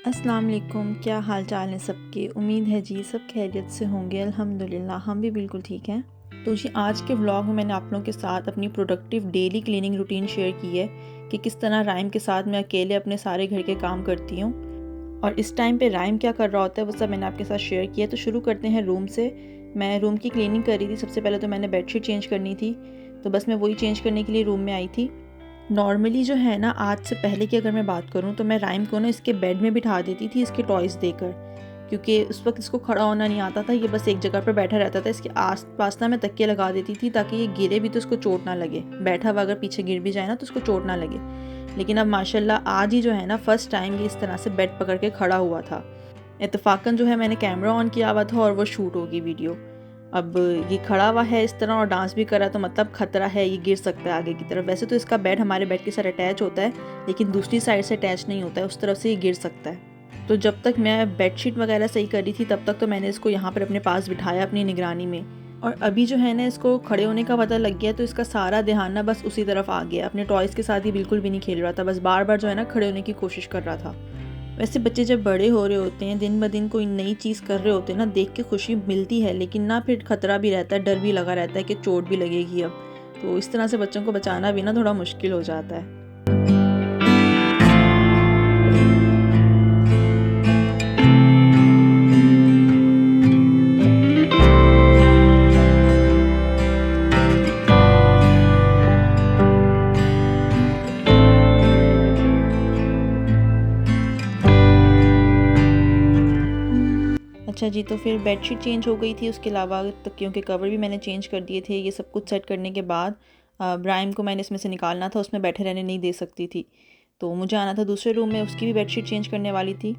अस्सलाम वालेकुम। क्या हाल चाल है सबके। उम्मीद है जी सब खैरियत से होंगे। अल्हम्दुलिल्लाह हम भी बिल्कुल ठीक हैं। तो जी आज के व्लॉग में मैंने आप लोगों के साथ अपनी productive daily cleaning routine share की है कि किस तरह राइम के साथ मैं अकेले अपने सारे घर के काम करती हूँ और इस टाइम पे राइम क्या कर रहा होता है वो सब मैंने आपके साथ शेयर किया। तो शुरू करते हैं रूम से। मैं रूम की क्लीनिंग कर रही थी। सबसे पहले तो मैंने बेडशीट चेंज करनी थी, तो बस मैं वही चेंज करने के लिए रूम में आई थी। नॉर्मली जो है ना, आज से पहले की अगर मैं बात करूँ तो मैं राइम को ना इसके बेड में बिठा देती थी इसके टॉयज़ देकर, क्योंकि उस वक्त इसको खड़ा होना नहीं आता था। ये बस एक जगह पर बैठा रहता था। इसके आस पास ना मैं तकिए लगा देती थी ताकि ये गिरे भी तो उसको चोट ना लगे। बैठा हुआ अगर पीछे गिर भी जाए ना तो उसको चोट ना लगे। लेकिन अब माशाल्लाह आज ही जो है ना फ़र्स्ट टाइम ये इस तरह से बेड पकड़ के खड़ा हुआ था। इत्तेफाकन जो है मैंने कैमरा ऑन किया हुआ था और वो शूट होगी वीडियो। अब ये खड़ा हुआ है इस तरह और डांस भी कर रहा, तो मतलब ख़तरा है, ये गिर सकता है आगे की तरफ। वैसे तो इसका बेड हमारे बेड के साथ अटैच होता है, लेकिन दूसरी साइड से अटैच नहीं होता है, उस तरफ से ये गिर सकता है। तो जब तक मैं बेडशीट वगैरह सही कर रही थी तब तक तो मैंने इसको यहाँ पर अपने पास बिठाया अपनी निगरानी में। और अभी जो है ना इसको खड़े होने का पता लग गया, तो इसका सारा ध्यान ना बस उसी तरफ आ गया। अपने टॉयज़ के साथ ही बिल्कुल भी नहीं खेल रहा था, बस बार बार जो है ना खड़े होने की कोशिश कर रहा था। वैसे बच्चे जब बड़े हो रहे होते हैं, दिन ब दिन कोई नई चीज़ कर रहे होते हैं ना, देख के खुशी मिलती है, लेकिन ना फिर खतरा भी रहता है, डर भी लगा रहता है कि चोट भी लगेगी अब। तो इस तरह से बच्चों को बचाना भी ना थोड़ा मुश्किल हो जाता है। अच्छा जी, तो फिर बेडशीट चेंज हो गई थी, उसके अलावा तकियों के कवर भी मैंने चेंज कर दिए थे। ये सब कुछ सेट करने के बाद ब्राइम को मैंने इसमें से निकालना था, उसमें बैठे रहने नहीं दे सकती थी, तो मुझे आना था दूसरे रूम में, उसकी भी बेडशीट चेंज करने वाली थी।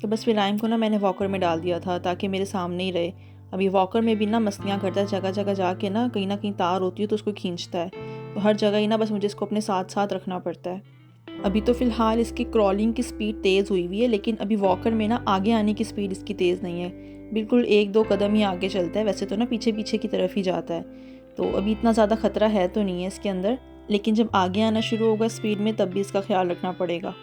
तो बस फिर राइम को ना मैंने वॉकर में डाल दिया था ताकि मेरे सामने ही रहे। अब ये वॉकर में भी ना मस्तियाँ करता है, जगह जगह जाके ना कहीं तार होती है तो उसको खींचता है, तो हर जगह ही ना बस मुझे इसको अपने साथ साथ रखना पड़ता है। अभी तो फ़िलहाल इसकी क्रॉलिंग की स्पीड तेज़ हुई हुई है, लेकिन अभी वॉकर में ना आगे आने की स्पीड इसकी तेज़ नहीं है। बिल्कुल 1-2 कदम ही आगे चलता है, वैसे तो ना पीछे पीछे की तरफ ही जाता है। तो अभी इतना ज़्यादा ख़तरा है तो नहीं है इसके अंदर, लेकिन जब आगे आना शुरू होगा स्पीड में तब भी इसका ख्याल रखना पड़ेगा।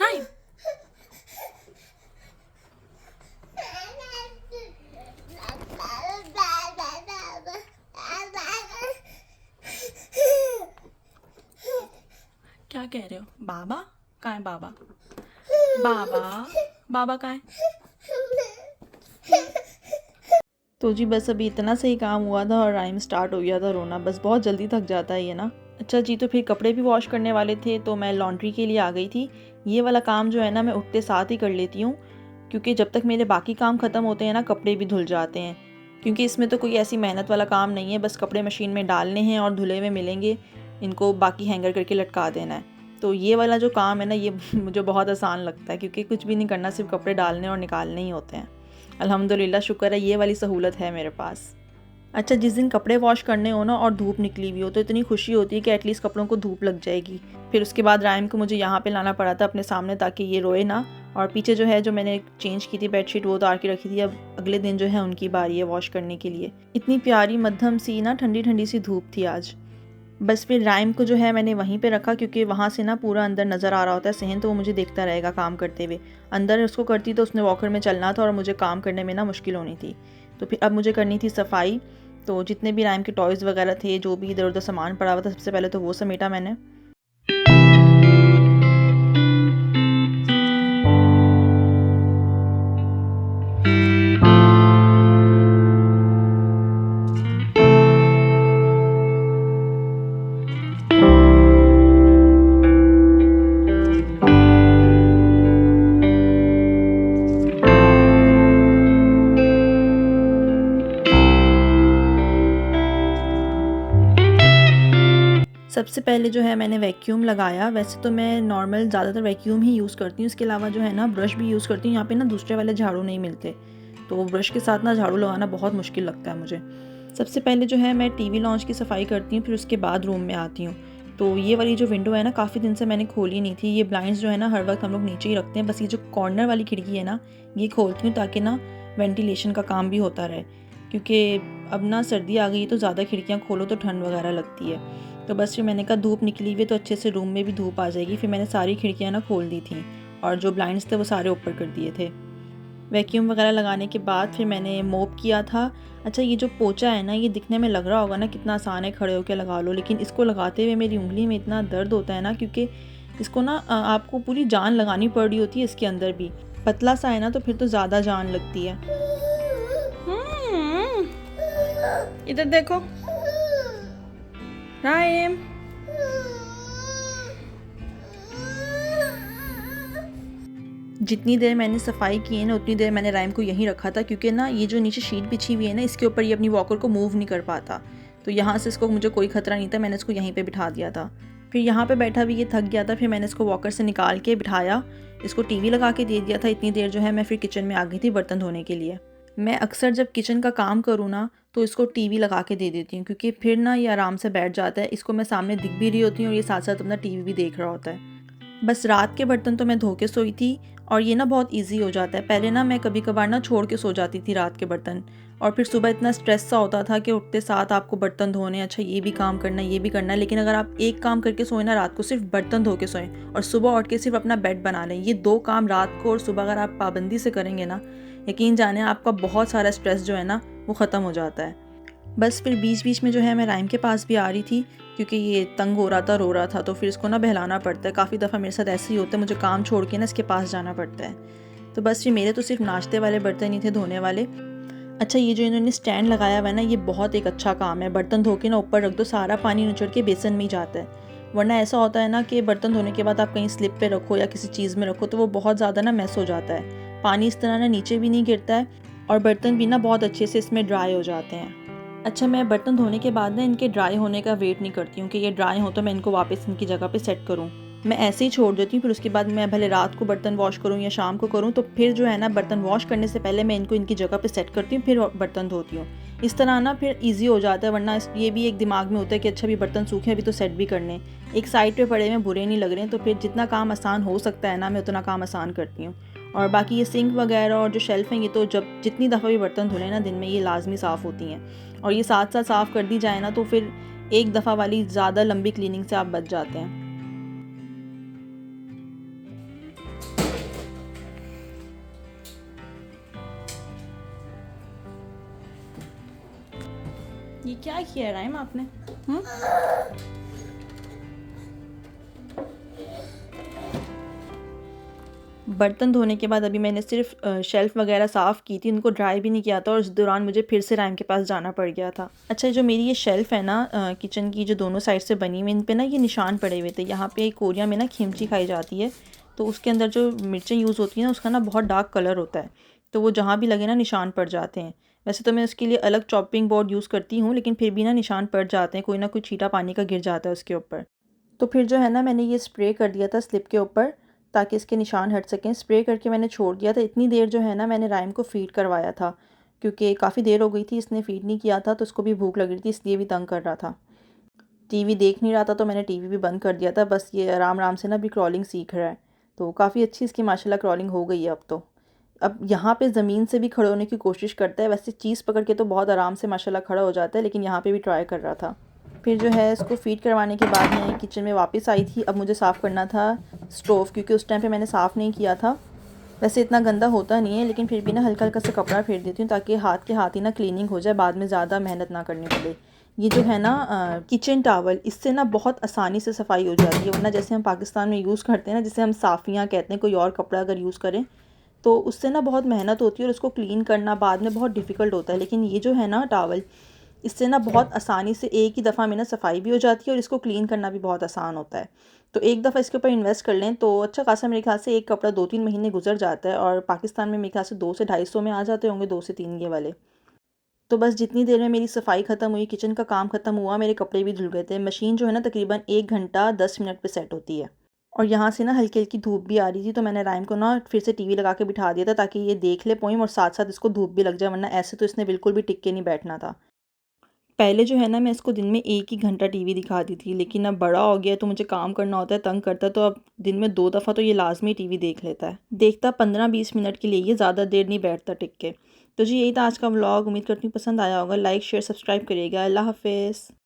Hi. क्या कह रहे हो? बाबा कहाँ है? बाबा बाबा बाबा कहाँ है? तो जी बस अभी इतना सही काम हुआ था और राइम स्टार्ट हो गया था रोना। बस बहुत जल्दी थक जाता है ये ना। अच्छा जी, तो फिर कपड़े भी वॉश करने वाले थे तो मैं लॉन्ड्री के लिए आ गई थी। ये वाला काम जो है ना मैं उठते साथ ही कर लेती हूँ, क्योंकि जब तक मेरे बाकी काम ख़त्म होते हैं ना कपड़े भी धुल जाते हैं। क्योंकि इसमें तो कोई ऐसी मेहनत वाला काम नहीं है, बस कपड़े मशीन में डालने हैं और धुले हुए मिलेंगे, इनको बाकी हैंगर करके लटका देना है। तो ये वाला जो काम है ना ये मुझे बहुत आसान लगता है, क्योंकि कुछ भी नहीं करना, सिर्फ कपड़े डालने और निकालने ही होते हैं। अल्हम्दुलिल्लाह शुक्र है ये वाली सहूलत है मेरे पास। अच्छा, जिस दिन कपड़े वॉश करने हो ना और धूप निकली हुई हो तो इतनी खुशी होती है कि एटलीस्ट कपड़ों को धूप लग जाएगी। फिर उसके बाद राइम को मुझे यहाँ पे लाना पड़ा था अपने सामने ताकि ये रोए ना। और पीछे जो है जो मैंने चेंज की थी बेडशीट वो उतार के रखी थी। अब अगले दिन जो है उनकी बारी है वॉश करने के लिए। इतनी प्यारी मध्यम सी ना ठंडी ठंडी सी धूप थी आज। बस फिर राइम को जो है मैंने वहीं पे रखा, क्योंकि वहाँ से ना पूरा अंदर नज़र आ रहा होता है सहन, तो वो मुझे देखता रहेगा काम करते हुए। अंदर उसको करती तो उसने वॉकर में चलना था और मुझे काम करने में ना मुश्किल होनी थी। तो फिर अब मुझे करनी थी सफाई। तो जितने भी राइम के टॉयज़ वगैरह थे, जो भी इधर उधर सामान पड़ा हुआ था, सबसे पहले तो वो समेटा मैंने। सबसे पहले जो है मैंने वैक्यूम लगाया। वैसे तो मैं नॉर्मल ज़्यादातर वैक्यूम ही यूज़ करती हूँ, इसके अलावा जो है ना ब्रश भी यूज़ करती हूँ। यहाँ पे ना दूसरे वाले झाड़ू नहीं मिलते, तो ब्रश के साथ ना झाड़ू लगाना बहुत मुश्किल लगता है मुझे। सबसे पहले जो है मैं टीवी लॉन्च की सफाई करती हूँ, फिर उसके बाद रूम में आती हूँ। तो ये वाली जो विंडो है ना, काफ़ी दिन से मैंने खोली नहीं थी। ये ब्लाइंड्स जो है ना हर वक्त हम लोग नीचे ही रखते हैं, बस ये जो कॉर्नर वाली खिड़की है ना, ये खोलती हूँ ताकि ना वेंटिलेशन का काम भी होता रहे, क्योंकि अब ना सर्दी आ गई है तो ज़्यादा खिड़कियाँ खोलो तो ठंड वगैरह लगती है। तो बस फिर मैंने कहा धूप निकली हुई है तो अच्छे से रूम में भी धूप आ जाएगी। फिर मैंने सारी खिड़कियाँ ना खोल दी थी और जो ब्लाइंड्स थे वो सारे ऊपर कर दिए थे। वैक्यूम वगैरह लगाने के बाद फिर मैंने मोप किया था। अच्छा, ये जो पोंछा है ना, ये दिखने में लग रहा होगा ना कितना आसान है, खड़े होकर लगा लो, लेकिन इसको लगाते हुए मेरी उंगली में इतना दर्द होता है ना, क्योंकि इसको ना आपको पूरी जान लगानी पड़ रही होती है इसके अंदर भी। पतला सा है ना तो फिर तो ज़्यादा जान लगती है। इधर देखो राइम। जितनी देर मैंने सफाई की है ना उतनी देर मैंने राइम को यहीं रखा था, क्योंकि ना ये जो नीचे शीट बिछी हुई है ना, इसके ऊपर ये अपनी वॉकर को मूव नहीं कर पाता। तो यहाँ से इसको मुझे कोई खतरा नहीं था, मैंने इसको यहीं पे बिठा दिया था। फिर यहाँ पे बैठा भी ये थक गया था, फिर मैंने इसको वॉकर से निकाल के बिठाया, इसको टीवी लगा के दे दिया था। इतनी देर जो है मैं फिर किचन में आ गई थी बर्तन धोने के लिए। मैं अक्सर जब किचन का काम करूँ ना तो इसको टीवी लगा के दे देती हूँ, क्योंकि फिर ना ये आराम से बैठ जाता है। इसको मैं सामने दिख भी रही होती हूँ और ये साथ साथ अपना टीवी भी देख रहा होता है। बस रात के बर्तन तो मैं धो के सोई थी और ये ना बहुत इजी हो जाता है। पहले ना मैं कभी कभार ना छोड़ के सो जाती थी रात के बर्तन, और फिर सुबह इतना स्ट्रेस सा होता था कि उठते साथ आपको बर्तन धोने, अच्छा ये भी काम करना है, ये भी करना है। लेकिन अगर आप एक काम करके सोए ना रात को, सिर्फ बर्तन धो के सोएं और सुबह उठ के सिर्फ अपना बेड बना लें, ये 2 काम रात को और सुबह अगर आप पाबंदी से करेंगे ना, यकीन जाने आपका बहुत सारा स्ट्रेस जो है ना वो ख़त्म हो जाता है। बस फिर बीच बीच में जो है मैं राइम के पास भी आ रही थी, क्योंकि ये तंग हो रहा था, रो रहा था, तो फिर इसको ना बहलाना पड़ता है। काफ़ी दफ़ा मेरे साथ ऐसे ही होता है, मुझे काम छोड़ के ना इसके पास जाना पड़ता है। तो बस फिर मेरे तो सिर्फ नाश्ते वाले बर्तन ही थे धोने वाले। अच्छा, ये जो इन्होंने स्टैंड लगाया हुआ है ना, ये बहुत एक अच्छा काम है। बर्तन धो के ना ऊपर रख दो, सारा पानी निचड़ के बेसन में ही जाता है। वरना ऐसा होता है ना कि बर्तन धोने के बाद आप कहीं स्लिप पे रखो या किसी चीज़ में रखो तो वो बहुत ज़्यादा ना मैस हो जाता है। पानी इस तरह ना नीचे भी नहीं गिरता है और बर्तन भी ना बहुत अच्छे से इसमें ड्राई हो जाते हैं। अच्छा, मैं बर्तन धोने के बाद ना इनके ड्राई होने का वेट नहीं करती हूँ कि ये ड्राई हो तो मैं इनको वापस इनकी जगह पे सेट करूँ। मैं ऐसे ही छोड़ देती हूँ। फिर उसके बाद मैं भले रात को बर्तन वॉश करूँ या शाम को करूँ, तो फिर जो है ना बर्तन वॉश करने से पहले मैं इनको इनकी जगह पे सेट करती हूँ, फिर बर्तन धोती हूँ। इस तरह ना फिर ईजी हो जाता है। वरना ये भी एक दिमाग में होता है कि अच्छा भी बर्तन सूखे, अभी तो सेट भी करने, एक साइड पे पड़े हुए बुरे नहीं लग रहे हैं। तो फिर जितना काम आसान हो सकता है ना, मैं उतना काम आसान करती हूँ। और बाकी ये सिंक वगैरह और जो शेल्फ़ हैं, ये तो जब जितनी दफ़ा भी बर्तन धुलें ना दिन में, ये लाजमी साफ़ होती हैं। और ये साथ साथ साफ़ कर दी जाए ना तो फिर एक दफ़ा वाली ज़्यादा लंबी क्लीनिंग से आप बच जाते हैं। ये क्या किया है राइम आपने? बर्तन धोने के बाद अभी मैंने सिर्फ शेल्फ़ वगैरह साफ़ की थी, उनको ड्राई भी नहीं किया था और उस दौरान मुझे फिर से राइम के पास जाना पड़ गया था। अच्छा, जो मेरी ये शेल्फ़ है ना किचन की, जो दोनों साइड से बनी हुई, इन पे ना ये निशान पड़े हुए थे। यहाँ पे कोरिया में ना खिमची खाई जाती है, तो उसके अंदर जो मिर्चें यूज़ होती हैं ना, उसका ना बहुत डार्क कलर होता है, तो वो जहाँ भी लगे ना निशान पड़ जाते हैं। वैसे तो मैं उसके लिए अलग चॉपिंग बोर्ड यूज़ करती हूँ, लेकिन फिर भी ना निशान पड़ जाते हैं, कोई ना कोई छींटा पानी का गिर जाता है उसके ऊपर। तो फिर जो है ना मैंने ये स्प्रे कर दिया था स्लिप के ऊपर, ताकि इसके निशान हट सकें। स्प्रे करके मैंने छोड़ दिया था। इतनी देर जो है ना मैंने राइम को फ़ीड करवाया था, क्योंकि काफ़ी देर हो गई थी इसने फ़ीड नहीं किया था, तो उसको भी भूख लग रही थी, इसलिए भी तंग कर रहा था। टीवी देख नहीं रहा था तो मैंने टीवी भी बंद कर दिया था। बस ये आराम आराम से ना अभी क्रॉलिंग सीख रहा है, तो काफ़ी अच्छी इसकी माशाल्लाह क्रॉलिंग हो गई है अब तो। अब यहाँ पे ज़मीन से भी खड़े होने की कोशिश करता है। वैसे चीज़ पकड़ के तो बहुत आराम से माशाल्लाह खड़ा हो जाता है, लेकिन यहाँ पे भी ट्राई कर रहा था। फिर जो है इसको फ़ीड करवाने के बाद मैं किचन में वापस आई थी। अब मुझे साफ़ करना था स्टोव, क्योंकि उस टाइम पे मैंने साफ़ नहीं किया था। वैसे इतना गंदा होता नहीं है, लेकिन फिर भी ना हल्का हल्का सा कपड़ा फेर देती हूँ, ताकि हाथ के हाथ ही ना क्लीनिंग हो जाए, बाद में ज़्यादा मेहनत ना करनी पड़े। ये जो है ना किचन टावल, इससे ना बहुत आसानी से सफाई हो जाती है। वरना जैसे हम पाकिस्तान में यूज़ करते हैं ना, जिसे हम साफ़ियाँ कहते हैं, कोई और कपड़ा अगर यूज़ करें तो उससे ना बहुत मेहनत होती है और उसको क्लीन करना बाद में बहुत डिफ़िकल्ट होता है। लेकिन ये जो है ना टावल, इससे ना बहुत आसानी से एक ही दफ़ा में ना सफाई भी हो जाती है और इसको क्लीन करना भी बहुत आसान होता है। तो एक दफ़ा इसके ऊपर इन्वेस्ट कर लें तो अच्छा खासा, मेरे ख्याल से एक कपड़ा 2-3 महीने गुजर जाता है, और पाकिस्तान में मेरे ख्याल से 2 से 250 में आ जाते होंगे, 2 से 3 ये वाले। तो बस जितनी देर में मेरी सफाई ख़त्म हुई, किचन का काम ख़त्म हुआ, मेरे कपड़े भी धुल गए थे। मशीन जो है ना तकरीबन 1 घंटा 10 मिनट पे सेट होती है, और यहाँ से ना हल्की हल्की धूप भी आ रही थी, तो मैंने राइम को ना फिर से टीवी लगा के बिठा दिया था, ताकि ये देख ले पोइम और साथ साथ इसको धूप भी लग जाए, वरना ऐसे तो इसने बिल्कुल भी टिक के नहीं बैठना था। पहले जो है ना मैं इसको दिन में 1 ही घंटा टीवी दिखाती थी, लेकिन अब बड़ा हो गया है तो मुझे काम करना होता है, तंग करता है, तो अब दिन में 2 दफ़ा तो ये लाज़मी टीवी देख लेता है। देखता 15-20 मिनट के लिए, ये ज़्यादा देर नहीं बैठता टिक के। तो जी यही था आज का व्लॉग, उम्मीद करती हूँ पसंद आया होगा। लाइक, शेयर, सब्सक्राइब करिएगा। अल्लाह हाफ़िज़।